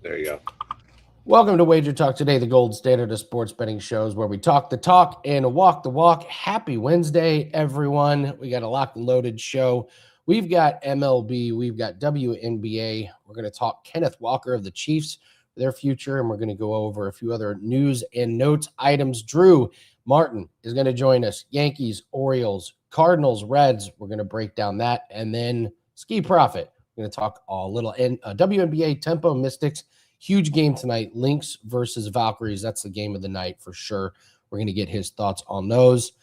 There you go. Welcome to Wager Talk today, the gold standard of sports betting shows where we talk the talk and walk the walk. Happy Wednesday, everyone. We got a locked and loaded show. We've got MLB. We've got WNBA. We're going to talk Kenneth Walker of the Chiefs, their future, and we're going to go over a few other news and notes items. Drew Martin is going to join us. Yankees, Orioles, Cardinals, Reds. We're going to break down that. And then Skee Profit. We're going to talk a little WNBA Tempo Mystics. Huge game tonight, Lynx versus Valkyries. That's the game of the night for sure. We're going to get his thoughts on those.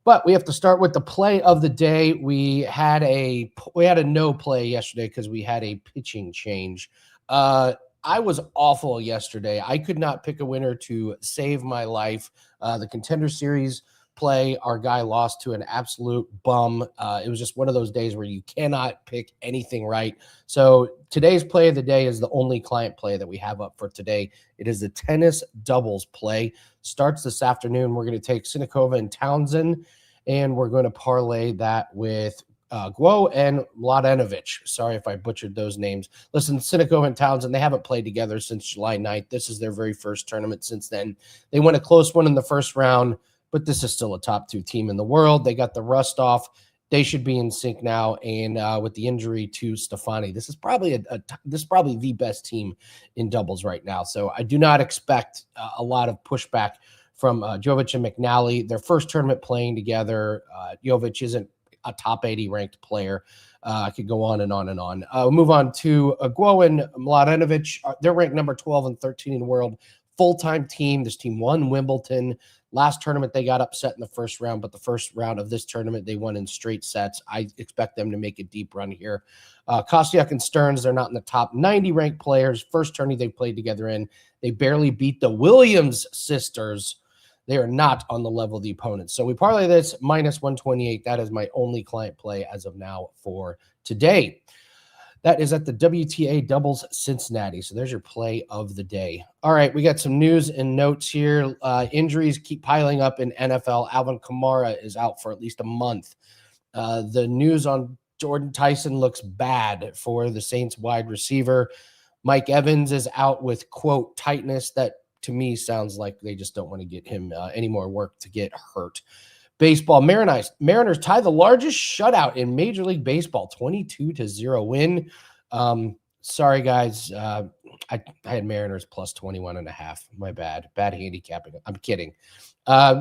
But we have to start with the play of the day. We had a no play yesterday because we had a pitching change. I was awful yesterday. I could not pick a winner to save my life. The Contender Series play, our guy lost to an absolute bum. It was just one of those days where you cannot pick anything right. So today's play of the day is the only client play that we have up for today. It is the tennis doubles play. Starts this afternoon. We're going to take Sinikova and Townsend, and we're going to parlay that with Guo and Mladenovic. Sorry if I butchered those names. Listen, Sinikova and Townsend, they haven't played together since July 9th. This is their very first tournament since then. They won a close one in the first round, but this is still a top two team in the world. They got the rust off. They should be in sync now. And with the injury to Stefani, this is probably the best team in doubles right now. So I do not expect a lot of pushback from Jovic and McNally. Their first tournament playing together. Jovic isn't a top 80 ranked player. I could go on and on and on. We'll move on to Guo and Mladenovic. They're ranked number 12 and 13 in the world. Full-time team. This team won Wimbledon. Last tournament, they got upset in the first round, but the first round of this tournament, they won in straight sets. I expect them to make a deep run here. Kostyuk and Stearns, they're not in the top 90 ranked players. First tourney they played together in. They barely beat the Williams sisters. They are not on the level of the opponents. So we parlay this minus 128. That is my only client play as of now for today. That is at the WTA Doubles Cincinnati. So there's your play of the day. All right, we got some news and notes here. Injuries keep piling up in NFL. Alvin Kamara is out for at least a month. The news on Jordan Tyson looks bad for the Saints wide receiver. Mike Evans is out with, quote, tightness. That, to me, sounds like they just don't want to get him any more work to get hurt. Baseball, Mariners tie the largest shutout in Major League Baseball, 22-0 win. Sorry, guys. I had Mariners plus 21.5. My bad. Bad handicapping. I'm kidding.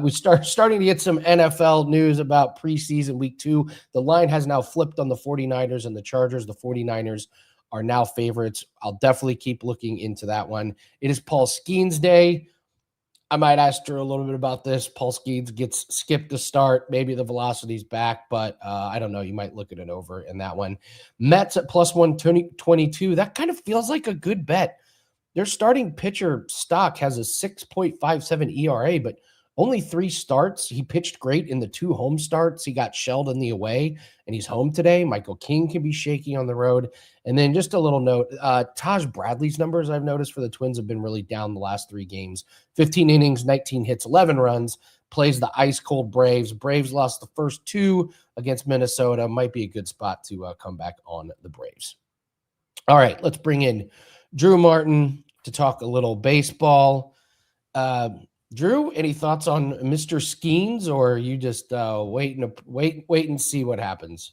We starting to get some NFL news about preseason week 2. The line has now flipped on the 49ers and the Chargers. The 49ers are now favorites. I'll definitely keep looking into that one. It is Paul Skeens Day. I might ask Drew a little bit about this. Paul Skeens gets skipped to start. Maybe the velocity's back, but I don't know. You might look at it over in that one. Mets at plus 122. That kind of feels like a good bet. Their starting pitcher stock has a 6.57 ERA, but only 3 starts. He pitched great in the 2 home starts. He got shelled in the away, and he's home today. Michael King can be shaky on the road. And then just a little note, Taj Bradley's numbers I've noticed for the Twins have been really down the last 3 games. 15 innings, 19 hits, 11 runs, plays the ice-cold Braves. Braves lost the first 2 against Minnesota. Might be a good spot to come back on the Braves. All right, let's bring in Drew Martin to talk a little baseball. Drew, any thoughts on Mr. Skeens, or are you just wait and see what happens?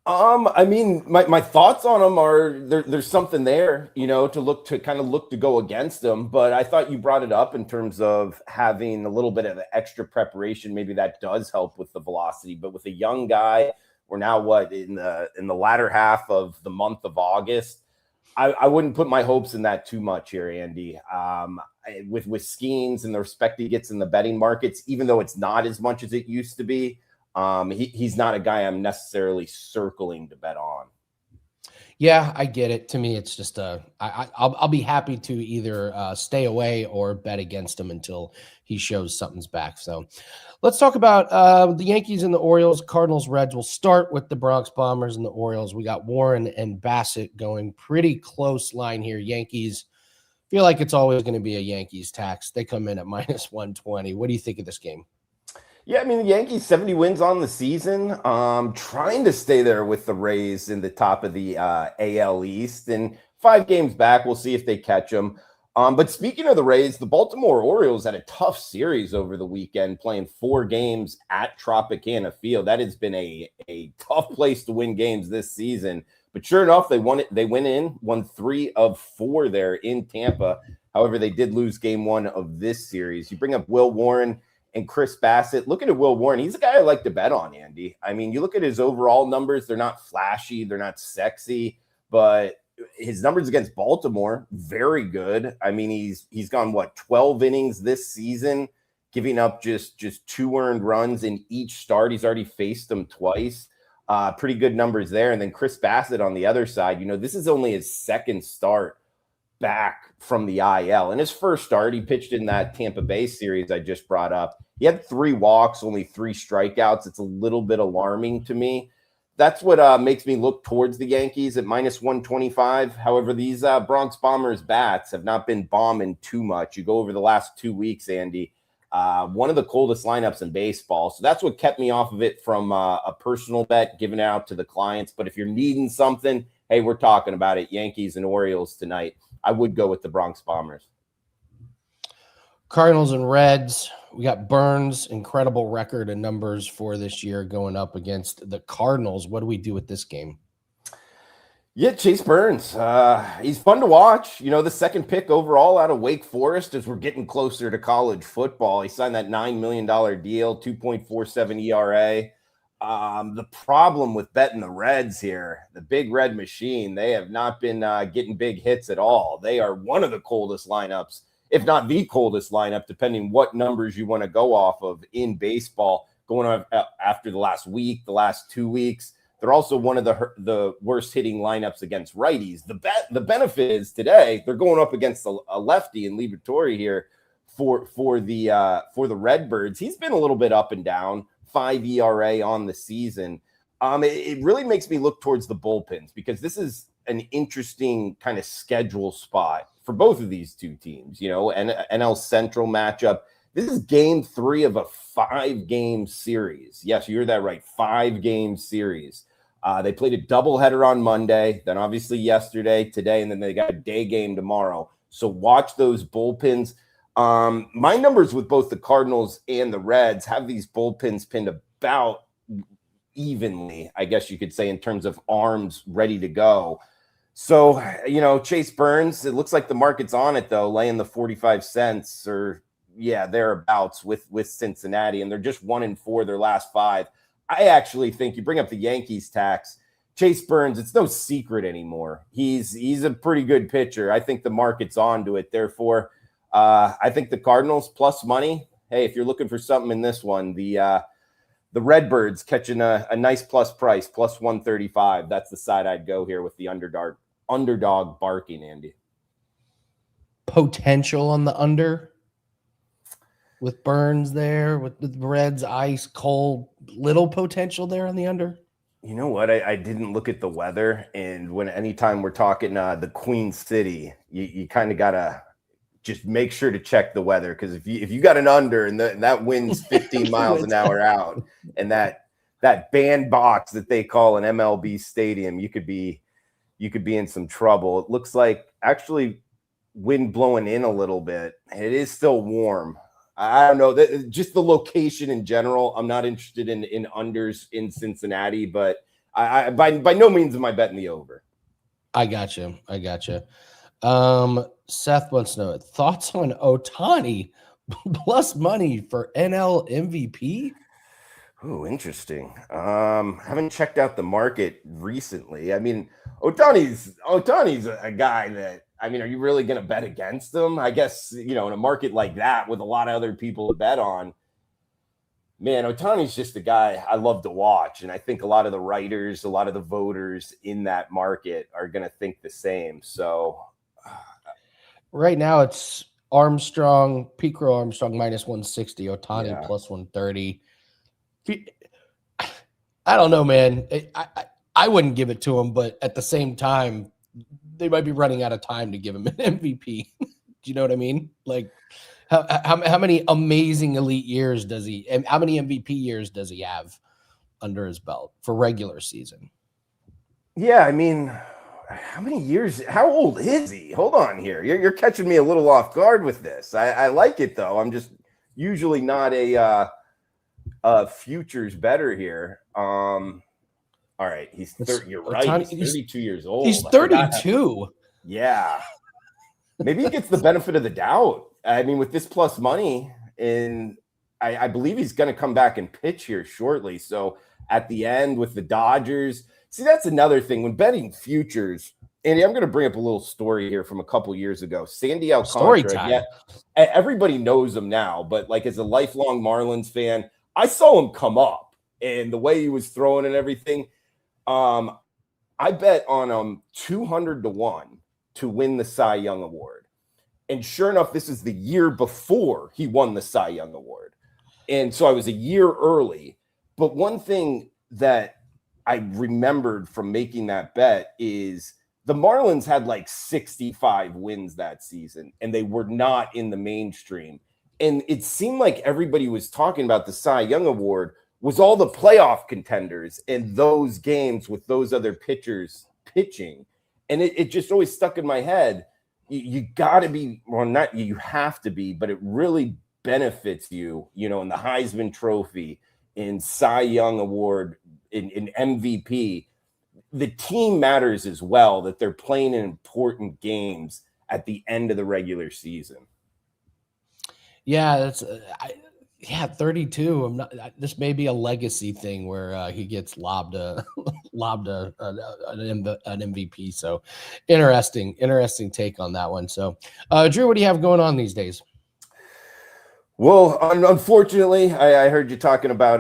I mean, my thoughts on him are there's something there, to kind of look to go against him. But I thought you brought it up in terms of having a little bit of extra preparation. Maybe that does help with the velocity. But with a young guy, we're now in the latter half of the month of August. I wouldn't put my hopes in that too much here, Andy. With Skeens and the respect he gets in the betting markets, even though it's not as much as it used to be, he's not a guy I'm necessarily circling to bet on. Yeah, I get it. To me, it's just I'll be happy to either stay away or bet against him until he shows something's back. So let's talk about the Yankees and the Orioles, Cardinals-Reds. We'll start with the Bronx Bombers and the Orioles. We got Warren and Bassett going pretty close line here. Yankees, feel like it's always going to be a Yankees tax. They come in at minus 120. What do you think of this game? Yeah, I mean, the Yankees 70 wins on the season. Trying to stay there with the Rays in the top of the AL East, and 5 games back. We'll see if they catch them. But speaking of the Rays, the Baltimore Orioles had a tough series over the weekend, playing 4 games at Tropicana Field. That has been a tough place to win games this season. But sure enough, they won it. They won 3 of 4 there in Tampa. However, they did lose game 1 of this series. You bring up Will Warren and Chris Bassett. Looking at Will Warren, he's a guy I like to bet on, Andy. I mean, you look at his overall numbers, they're not flashy, they're not sexy, but his numbers against Baltimore, very good. I mean, he's gone, 12 innings this season, giving up just 2 earned runs in each start. He's already faced them twice. Pretty good numbers there. And then Chris Bassett on the other side, this is only his second start back from the IL. In his first start, he pitched in that Tampa Bay series I just brought up. He had 3 walks, only 3 strikeouts. It's a little bit alarming to me. That's what makes me look towards the Yankees at -125. However, these Bronx Bombers bats have not been bombing too much. You go over the last 2 weeks, Andy, one of the coldest lineups in baseball. So that's what kept me off of it from a personal bet given out to the clients. But if you're needing something, hey, we're talking about it. Yankees and Orioles tonight. I would go with the Bronx Bombers. Cardinals and Reds. We got Burns, incredible record and numbers for this year going up against the Cardinals. What do we do with this game? Yeah, Chase Burns. He's fun to watch. The second pick overall out of Wake Forest as we're getting closer to college football. He signed that $9 million deal, 2.47 ERA. The problem with betting the Reds here, the big red machine, they have not been getting big hits at all. They are one of the coldest lineups, if not the coldest lineup, depending what numbers you want to go off of in baseball, going on after the last week, the last 2 weeks. They're also one of the worst hitting lineups against righties. The benefit is today they're going up against a lefty in Lee Vittori here for the Redbirds. He's been a little bit up and down, 5 ERA on the season. It really makes me look towards the bullpens because this is an interesting kind of schedule spot for both of these two teams, and NL Central matchup. This is game 3 of a 5-game series. Yes, you heard that right. 5-game series. They played a doubleheader on Monday, then obviously yesterday, today, and then they got a day game tomorrow. So watch those bullpens. My numbers with both the Cardinals and the Reds have these bullpens pinned about evenly, I guess you could say, in terms of arms ready to go. So, Chase Burns, it looks like the market's on it, though, laying the 45 cents or, thereabouts with Cincinnati, and they're just 1-4 their last 5. I actually think you bring up the Yankees tax. Chase Burns, it's no secret anymore. He's a pretty good pitcher. I think the market's on to it. Therefore, I think the Cardinals plus money. Hey, if you're looking for something in this one, the Redbirds catching a nice plus price, plus 135. That's the side I'd go here with the underdog barking, Andy. Potential on the under with Burns there, with the Reds ice cold, little potential there on the under. You know what? I didn't look at the weather, and anytime we're talking the Queen City, you kind of gotta just make sure to check the weather, because if you got an under and that wind's 15 miles an hour out, and that bandbox that they call an MLB stadium, you could be in some trouble. It looks like actually wind blowing in a little bit. It is still warm. I don't know, just the location in general. I'm not interested in unders in Cincinnati, but I by no means am I betting the over. I got you. Seth wants to know thoughts on Ohtani plus money for NL MVP. Oh, interesting. Haven't checked out the market recently. I mean, Ohtani's a guy that, I mean, are you really going to bet against him? I guess, in a market like that with a lot of other people to bet on, man, Ohtani's just a guy I love to watch. And I think a lot of the writers, a lot of the voters in that market are going to think the same. So right now it's Armstrong, Picro Armstrong minus 160, Ohtani plus 130. I don't know, man. I wouldn't give it to him, but at the same time, they might be running out of time to give him an MVP. Do you know what I mean? Like, how many amazing elite years does he, and how many MVP years does he have under his belt for regular season? Yeah, I mean, how many years? How old is he? Hold on here. You're catching me a little off guard with this. I like it though. I'm just usually not a futures better here. All right, he's 30. You're right. He's 32 years old. He's 32. Yeah. Maybe he gets the benefit of the doubt. I mean, with this plus money, and I believe he's going to come back and pitch here shortly. So at the end with the Dodgers, see, that's another thing when betting futures. Andy, I'm going to bring up a little story here from a couple years ago. Sandy Alcantara. Story time. Yeah, everybody knows him now, but like as a lifelong Marlins fan, I saw him come up and the way he was throwing and everything. I bet on him 200-1 to win the Cy Young Award. And sure enough, this is the year before he won the Cy Young Award. And so I was a year early. But one thing that I remembered from making that bet is the Marlins had like 65 wins that season, and they were not in the mainstream. And it seemed like everybody was talking about the Cy Young Award was all the playoff contenders in those games with those other pitchers pitching. And it just always stuck in my head. You got to be, well, not you have to be, but it really benefits you, you know, in the Heisman Trophy, in Cy Young Award, in MVP. The team matters as well, that they're playing in important games at the end of the regular season. Yeah, that's 32. This may be a legacy thing where he gets lobbed an MVP. So interesting take on that one. So Drew, what do you have going on these days? Well, unfortunately, I heard you talking about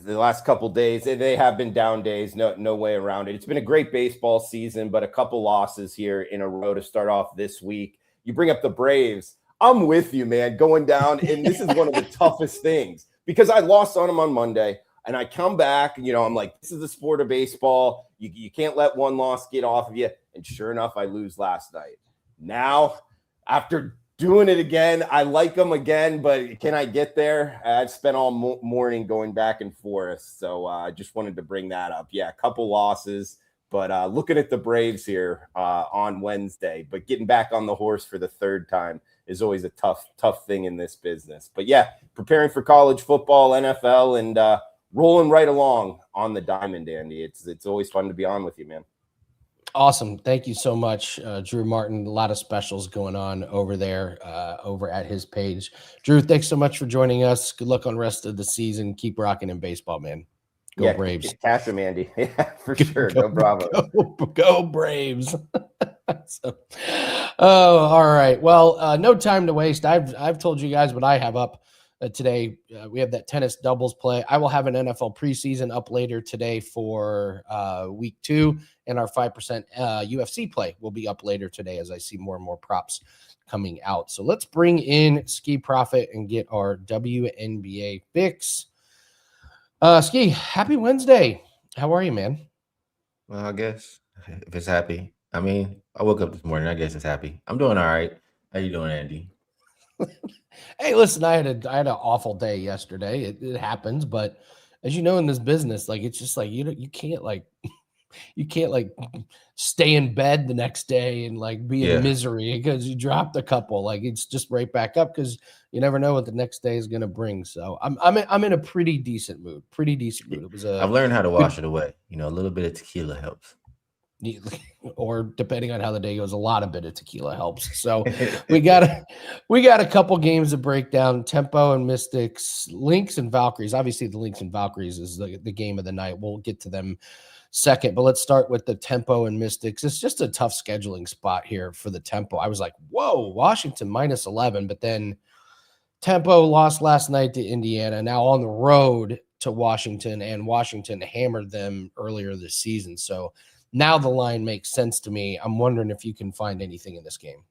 the last couple days. They have been down days, no way around it. It's been a great baseball season, but a couple losses here in a row to start off this week. You bring up the Braves. I'm with you, man, going down. And this is one of the toughest things because I lost on them on Monday and I come back, you know, I'm like, this is the sport of baseball. You can't let one loss get off of you. And sure enough, I lose last night. Now, after doing it again, I like them again, but can I get there? I've spent all morning going back and forth. So I just wanted to bring that up. Yeah, a couple losses, but looking at the Braves here on Wednesday, but getting back on the horse for the third time is always a tough thing in this business. But yeah, preparing for college football, NFL, and rolling right along on the diamond, Andy. It's always fun to be on with you, man. Awesome. Thank you so much, Drew Martin. A lot of specials going on over there, over at his page. Drew, thanks so much for joining us. Good luck on the rest of the season. Keep rocking in baseball, man. Go Braves. Catch him, Andy. Yeah, for sure. No problem. Go Braves. So, all right. Well, no time to waste. I've told you guys what I have up today. We have that tennis doubles play. I will have an NFL preseason up later today for week 2, and our 5% UFC play will be up later today as I see more and more props coming out. So let's bring in Skee Profit and get our WNBA fix. Skee, happy Wednesday. How are you, man? Well, I guess if it's happy. I mean, I woke up this morning. I guess it's happy. I'm doing all right. How you doing, Andy? Hey, listen, I had an awful day yesterday. It happens, but as you know, in this business, like it's just like you can't stay in bed the next day and like be in misery because you dropped a couple. Like it's just right back up because you never know what the next day is going to bring. So I'm in a pretty decent mood. It was I've learned how to wash it away. You know, a little bit of tequila helps. Or depending on how the day goes, a lot of bit of tequila helps. So we got a couple games to break down. Tempo and Mystics, Lynx and Valkyries. Obviously, the Lynx and Valkyries is the game of the night. We'll get to them second, but let's start with the Tempo and Mystics. It's just a tough scheduling spot here for the Tempo. I was like, whoa, Washington -11, but then Tempo lost last night to Indiana, now on the road to Washington, and Washington hammered them earlier this season. So now the line makes sense to me. I'm wondering if you can find anything in this game.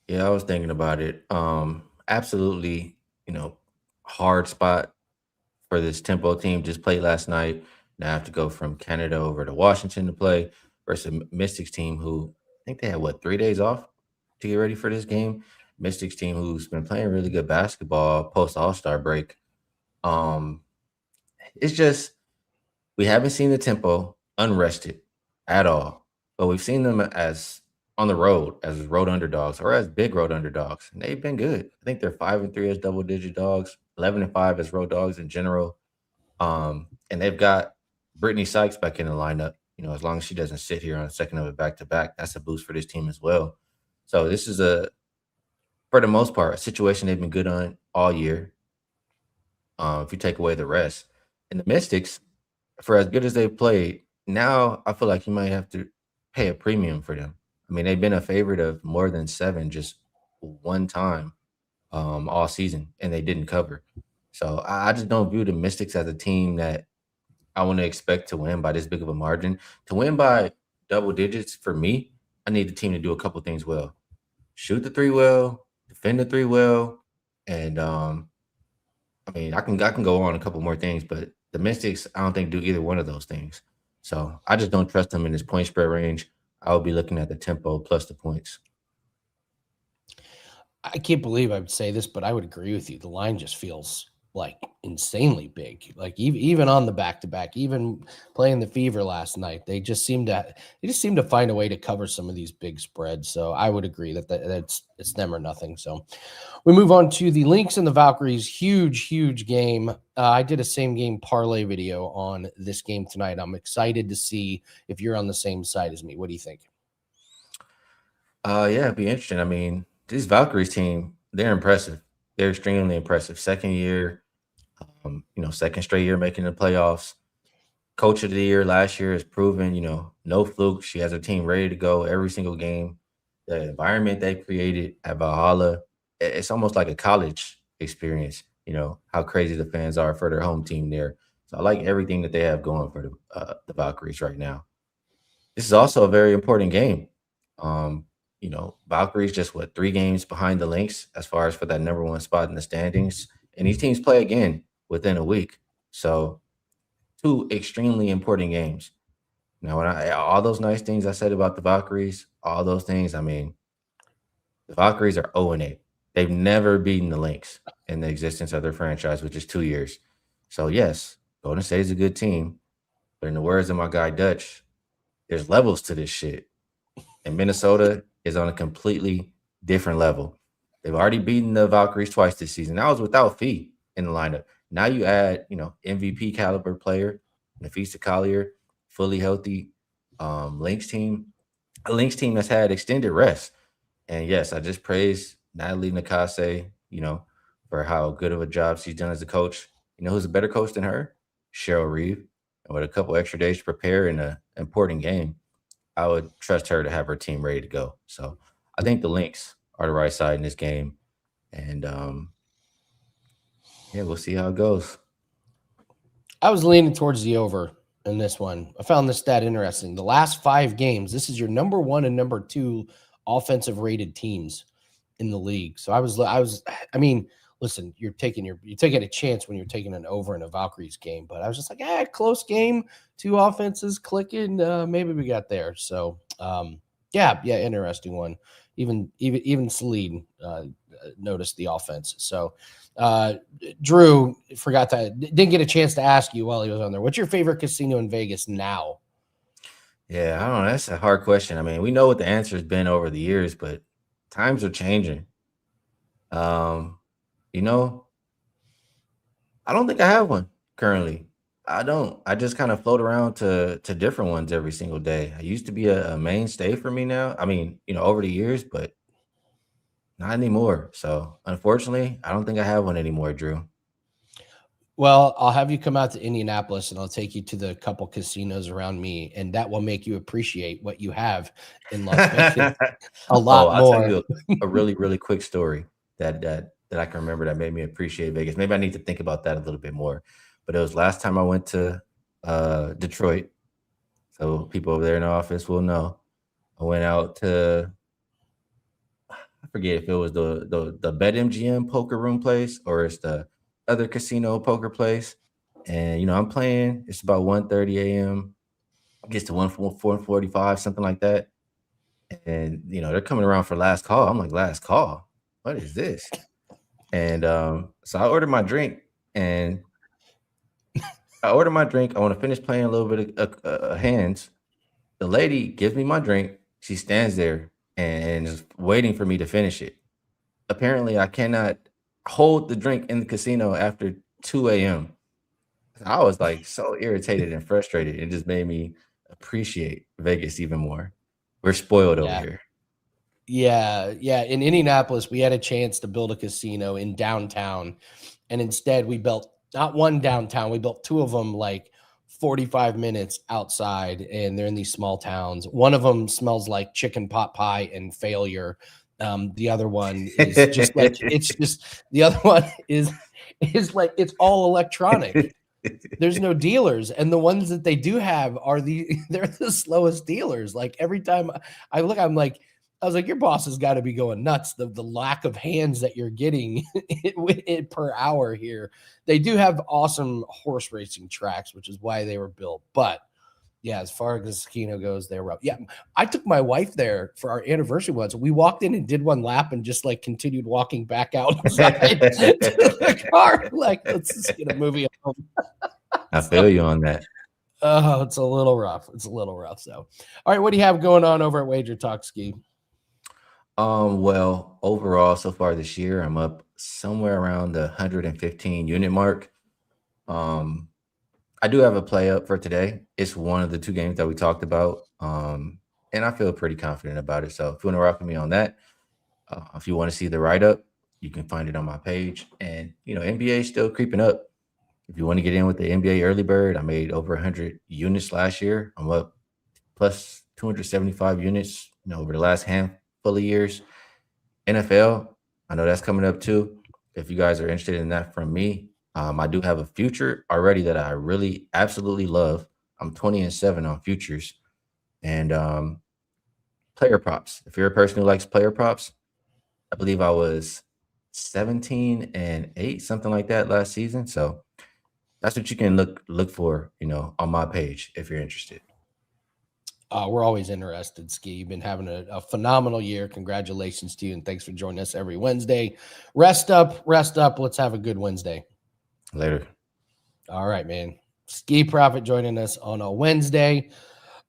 Yeah, I was thinking about it. Absolutely, hard spot for this Tempo team. Just played last night. Now I have to go from Canada over to Washington to play versus Mystics team, who I think they had 3 days off. to get ready for this game. Mystics team, who's been playing really good basketball post All-Star break. It's just we haven't seen the tempo unrested at all, but we've seen them as on the road as road underdogs or as big road underdogs, and they've been good. I think they're 5-3 as double-digit dogs, 11-5 as road dogs in general. And they've got Brittany Sykes back in the lineup. As long as she doesn't sit here on a second of it back to back, that's a boost for this team as well. So this is for the most part, a situation they've been good on all year. If you take away the rest, and the Mystics, for as good as they've played, now I feel like you might have to pay a premium for them. I mean, they've been a favorite of more than 7 just one time all season, and they didn't cover. So I just don't view the Mystics as a team that I want to expect to win by this big of a margin. To win by double digits, for me, I need the team to do a couple things well: shoot the 3 well, defend the 3 well, and I mean, I can go on a couple more things, but the Mystics, I don't think do either one of those things. So I just don't trust them in this point spread range. I would be looking at the tempo plus the points. I can't believe I would say this, but I would agree with you. The line just feels like insanely big. Like even on the back-to-back, even playing the Fever last night, they just seem to find a way to cover some of these big spreads. So I would agree that it's them or nothing. So we move on to the Lynx and the Valkyries. Huge game. I did a same game parlay video on this game tonight. I'm excited to see if you're on the same side as me. What do you think? Yeah, it'd be interesting. I mean, this Valkyries team, they're impressive. They're extremely impressive. Second year, second straight year making the playoffs. Coach of the year last year has proven, no fluke. She has her team ready to go every single game. The environment they created at Valhalla, it's almost like a college experience, how crazy the fans are for their home team there. So I like everything that they have going for the Valkyries right now. This is also a very important game. Valkyries just 3 games behind the Lynx as far as for that number 1 spot in the standings. And these teams play again within a week. So 2 extremely important games. Now, when all those nice things I said about the Valkyries, all those things, I mean, the Valkyries are 0-8. They've never beaten the Lynx in the existence of their franchise, which is 2 years. So yes, Golden State is a good team. But in the words of my guy Dutch, there's levels to this shit. And Minnesota is on a completely different level. They've already beaten the Valkyries twice this season. That was without Fee in the lineup. Now you add, MVP caliber player, Nafisa Collier, fully healthy Lynx team. A Lynx team that's had extended rest. And yes, I just praise Natalie Nakase, for how good of a job she's done as a coach. Who's a better coach than her? Cheryl Reeve. And with a couple extra days to prepare in an important game, I would trust her to have her team ready to go. So I think the Lynx are the right side in this game. And we'll see how it goes. I was leaning towards the over in this one. I found this stat interesting. The last 5 games, this is your number 1 and number 2 offensive rated teams in the league. So I mean, listen, you're taking a chance when you're taking an over in a Valkyries game, but I was just like, close game, 2 offenses clicking. Maybe we got there. So interesting one. Even Celine noticed the offense. So Drew didn't get a chance to ask you while he was on there. What's your favorite casino in Vegas now? Yeah, I don't know. That's a hard question. I mean, we know what the answer has been over the years, but times are changing. I don't think I have one currently. I don't. I just kind of float around to different ones every single day. I used to be a mainstay for me now. I mean, over the years, but not anymore. So unfortunately, I don't think I have one anymore, Drew. Well, I'll have you come out to Indianapolis and I'll take you to the couple casinos around me, and that will make you appreciate what you have in Las Vegas a lot I'll more. tell you a really, really quick story that I can remember that made me appreciate Vegas. Maybe I need to think about that a little bit more. But it was last time I went to Detroit. So people over there in the office will know. I went out to, I forget if it was the BetMGM poker room place or it's the other casino poker place. And, I'm playing. It's about 1:30 a.m. Gets to 1:45, something like that. And, they're coming around for last call. I'm like, last call? What is this? And so I ordered my drink, and I want to finish playing a little bit of hands. The lady gives me my drink. She stands there and is waiting for me to finish it. Apparently, I cannot hold the drink in the casino after 2 a.m. I was like so irritated and frustrated. It just made me appreciate Vegas even more. We're spoiled over here. Yeah. In Indianapolis, we had a chance to build a casino in downtown, and instead we built not one downtown. We built two of them like 45 minutes outside, and they're in these small towns. One of them smells like chicken pot pie and failure. The other one is just like the other one is like it's all electronic. There's no dealers, and the ones that they do have are they're the slowest dealers. Like every time I look, I was like, your boss has got to be going nuts. The lack of hands that you're getting per hour here. They do have awesome horse racing tracks, which is why they were built. But yeah, as far as the casino goes, they're rough. Yeah, I took my wife there for our anniversary once. We walked in and did one lap and just like continued walking back outside to the car. Like, let's just get a movie home. I feel you on that. Oh, it's a little rough. So, all right, what do you have going on over at WagerTalk, Skee? Well, overall, so far this year, I'm up somewhere around the 115 unit mark. I do have a play up for today. It's one of the two games that we talked about. And I feel pretty confident about it. So if you want to rock with me on that, if you want to see the write-up, you can find it on my page. And, NBA is still creeping up. If you want to get in with the NBA early bird, I made over 100 units last year. I'm up plus 275 units, over the last handful of years. NFL, I know that's coming up too. If you guys are interested in that from me, I do have a future already that I really absolutely love. I'm 20-7 on futures. And player props. If you're a person who likes player props, I believe I was 17-8, something like that last season. So that's what you can look for, on my page if you're interested. We're always interested, Skee. You've been having a phenomenal year. Congratulations to you, and thanks for joining us every Wednesday. Rest up. Let's have a good Wednesday. Later. All right, man. Skee Profit joining us on a Wednesday.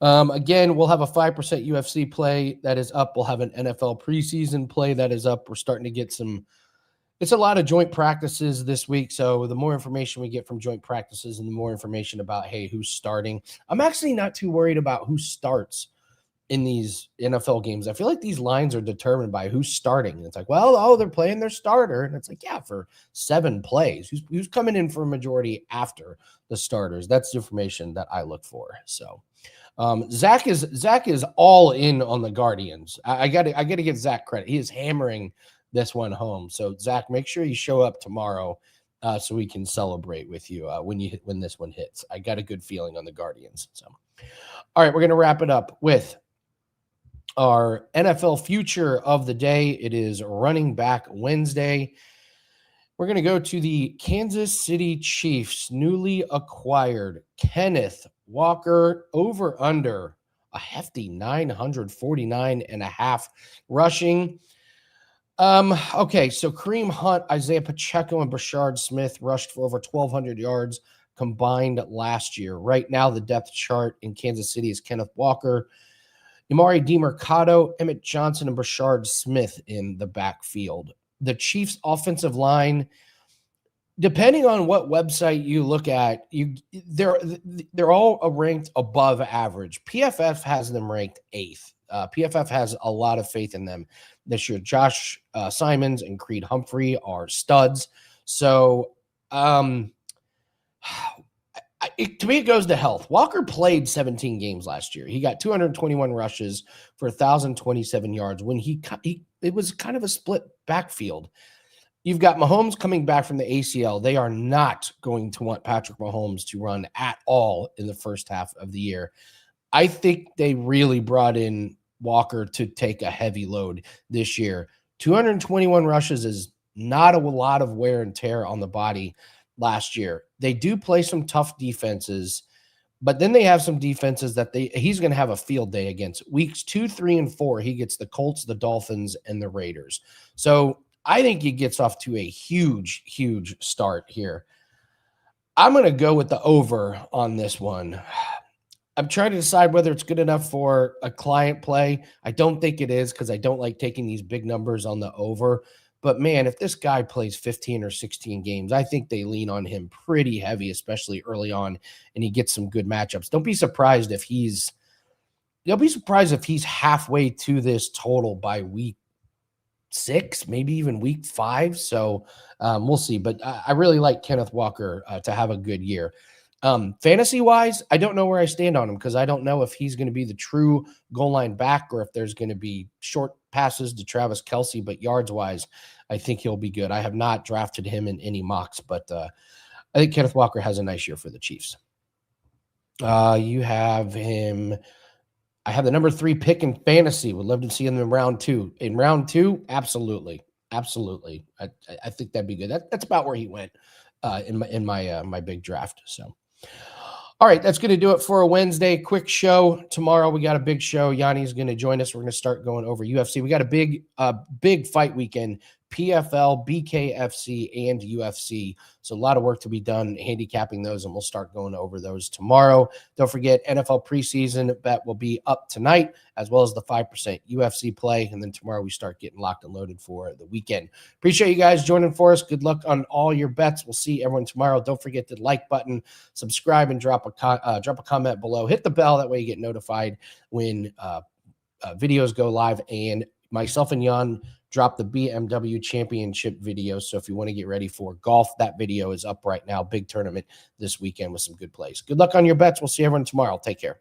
Again, we'll have a 5% UFC play that is up. We'll have an NFL preseason play that is up. We're starting to get it's a lot of joint practices this week. So the more information we get from joint practices and the more information about, hey, who's starting. I'm actually not too worried about who starts in these NFL games. I feel like these lines are determined by who's starting. It's like, well, they're playing their starter. And it's like, yeah, for 7 plays. Who's coming in for a majority after the starters? That's the information that I look for. So Zach is all in on the Guardians. I gotta give Zach credit. He is hammering this one home. So Zach, make sure you show up tomorrow so we can celebrate with you when this one hits. I got a good feeling on the Guardians. So, all right, we're gonna wrap it up with our NFL future of the day. It is running back Wednesday. We're going to go to the Kansas City Chiefs, newly acquired Kenneth Walker over under a hefty 949.5 rushing. Okay, so Kareem Hunt, Isaiah Pacheco, and Brashard Smith rushed for over 1,200 yards combined last year. Right now, the depth chart in Kansas City is Kenneth Walker, Emari DeMercado, Emmett Johnson, and Brashard Smith in the backfield. The Chiefs' offensive line, depending on what website you look at, they're all ranked above average. PFF has them ranked 8th. PFF has a lot of faith in them this year. Josh Simons and Creed Humphrey are studs. So, to me, it goes to health. Walker played 17 games last year. He got 221 rushes for 1,027 yards when it was kind of a split backfield. You've got Mahomes coming back from the ACL. They are not going to want Patrick Mahomes to run at all in the first half of the year. I think they really brought in Walker to take a heavy load this year. 221 rushes is not a lot of wear and tear on the body last year. They do play some tough defenses, But then they have some defenses that he's going to have a field day against. Weeks 2, 3, and 4, he gets the Colts, the Dolphins, and the Raiders. So I think he gets off to a huge, huge start here. I'm going to go with the over on this one. I'm trying to decide whether it's good enough for a client play. I don't think it is because I don't like taking these big numbers on the over. But, man, if this guy plays 15 or 16 games, I think they lean on him pretty heavy, especially early on, and he gets some good matchups. Don't be surprised if he's halfway to this total by week 6, maybe even week 5. So we'll see. But I really like Kenneth Walker to have a good year. Fantasy-wise, I don't know where I stand on him because I don't know if he's going to be the true goal line back or if there's going to be short passes to Travis Kelce, but yards-wise, I think he'll be good. I have not drafted him in any mocks, but I think Kenneth Walker has a nice year for the Chiefs. You have him. I have the number 3 pick in fantasy. Would love to see him in round 2. In round 2, absolutely. Absolutely. I think that'd be good. That's about where he went in my big draft. So. All right, that's going to do it for a Wednesday. Quick show. Tomorrow we got a big show. Yanni's going to join us. We're going to start going over UFC. We got a big fight weekend. PFL, BKFC, and UFC. So a lot of work to be done handicapping those, and we'll start going over those tomorrow. Don't forget, NFL preseason bet will be up tonight, as well as the 5% UFC play. And then tomorrow we start getting locked and loaded for the weekend. Appreciate you guys joining for us. Good luck on all your bets. We'll see everyone tomorrow. Don't forget the like button, subscribe, and drop a comment below. Hit the bell. That way you get notified when videos go live. And myself and Jan drop the BMW championship video. So if you want to get ready for golf, that video is up right now. Big tournament this weekend with some good plays. Good luck on your bets. We'll see everyone tomorrow. Take care.